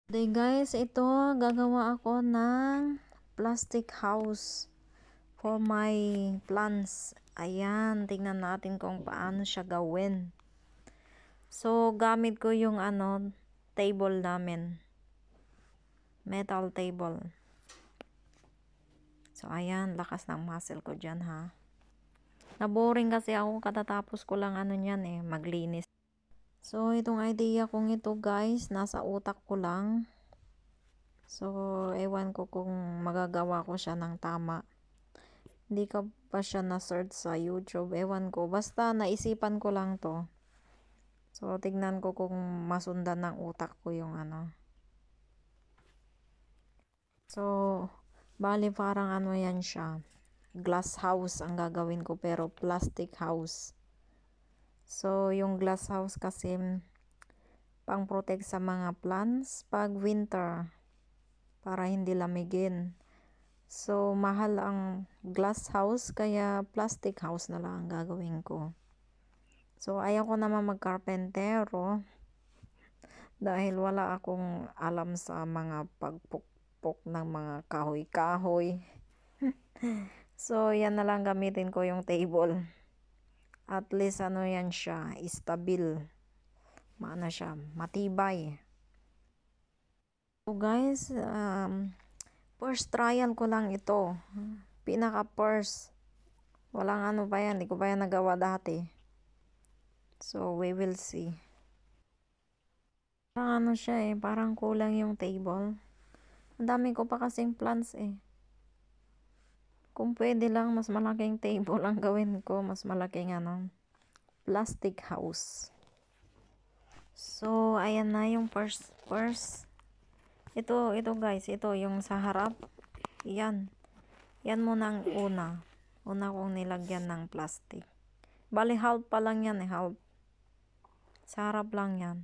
Today guys, ito gagawa ako ng plastic house for my plants. Ayan, tingnan natin kung paano siya gawin. So, gamit ko yung table namin. Metal table. So, ayan, lakas ng muscle ko dyan ha. Naboring kasi ako katatapos ko lang niyan maglinis. So, itong idea kong ito guys, nasa utak ko lang. So, ewan ko kung magagawa ko siya ng tama. Hindi ka pa siya na-search sa YouTube. Ewan ko. Basta naisipan ko lang to. So, tignan ko kung masundan ng utak ko yung So, bali parang yan siya. Glass house ang gagawin ko pero plastic house. So, yung glass house kasi pang protect sa mga plants pag winter para hindi lamigin. So, mahal ang glass house kaya plastic house na lang ang gagawin ko. So, ayaw ko naman magkarpentero dahil wala akong alam sa mga pagpukpok ng mga kahoy-kahoy. So, yan na lang gamitin ko yung table. At least yan siya, stabil. Maano siya, matibay. So guys, first trial ko lang ito. Pinaka first. Walang pa yan, hindi ko pa yan nagawa dati. So, we will see. Parang siya parang kulang yung table. Ang dami ko pa kasing plants Kung pwede lang, mas malaking table ang gawin ko. Mas malaking plastic house. So, ayan na yung first. Ito guys, ito yung sa harap. Yan muna ang una kong nilagyan ng plastic. Bali half pa lang yan half. Sa harap lang yan.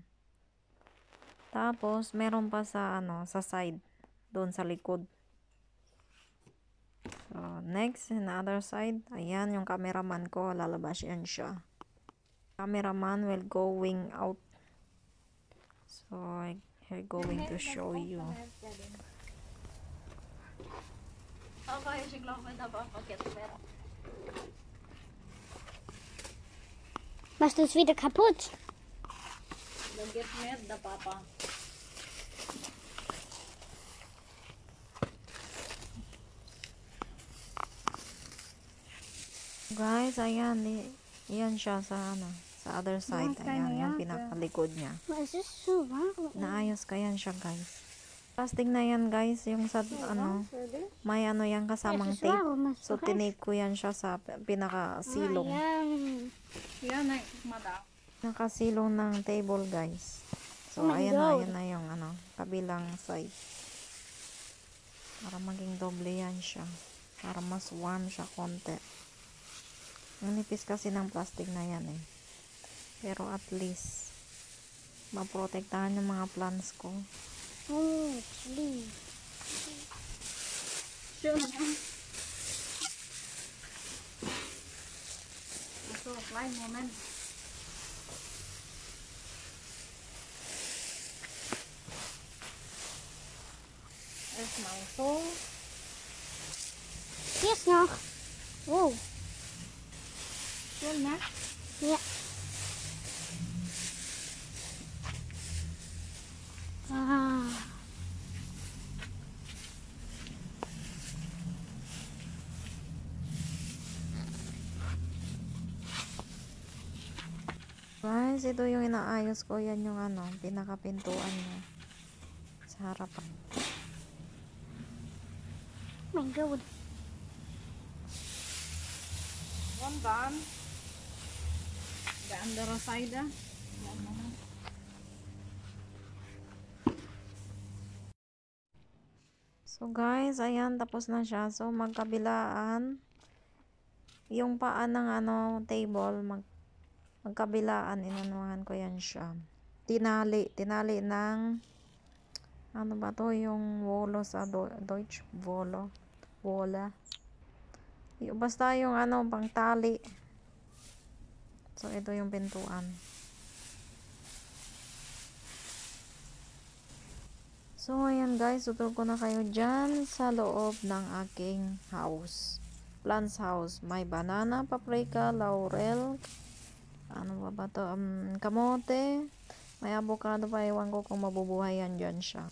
Tapos meron pa sa sa side, doon sa likod. So next, another side, ayan yung cameraman ko, lalabas yan siya. Cameraman will going out. So I'm going to show you. Okay, siglang may napapakit pero. Machst du es wieder kaputt? Dann geht mehr der Papa. Guys, ayan yan siya sa sa other side. Ayan, yung pinakalikod niya. Es ist so warm. Naayos ka yan siya guys. Plastic na yan guys, yung sa may yan kasamang Es ist tape. warm. So tinake ko yan siya sa pinakasilong. Yan ay mata. Nakasilong ng table guys. So Oh my ayan God. na yung kabilang side. Para maging doble yan siya. Para mas warm siya konti. Ang nipis kasi ng plastic na yan Pero at least maprotektahan yung mga plants ko. Oh, please. Schön. So, kleinen Moment. Erstmal so. Hier ist noch. Oh, Schön, ne? ja. Ah. Guys, ito yung inaayos ko. Yan yung pinakapintuan niya. Sa harapan. Oh mein Gott. Und dann der andere Seite. So guys, ayan, tapos na siya. So magkabilaan yung paan ng table, magkabilaan, inanuhan ko yan siya. Tinali ng ano ba to, yung wolo sa Deutsch, wola. Basta yung pang tali. So ito yung pintuan. So, ayan guys, tutulog ko na kayo dyan sa loob ng aking house. Plants house. May banana, paprika, laurel, ano ba to? Kamote. May avocado pa, ewan ko kung mabubuhay yan dyan siya.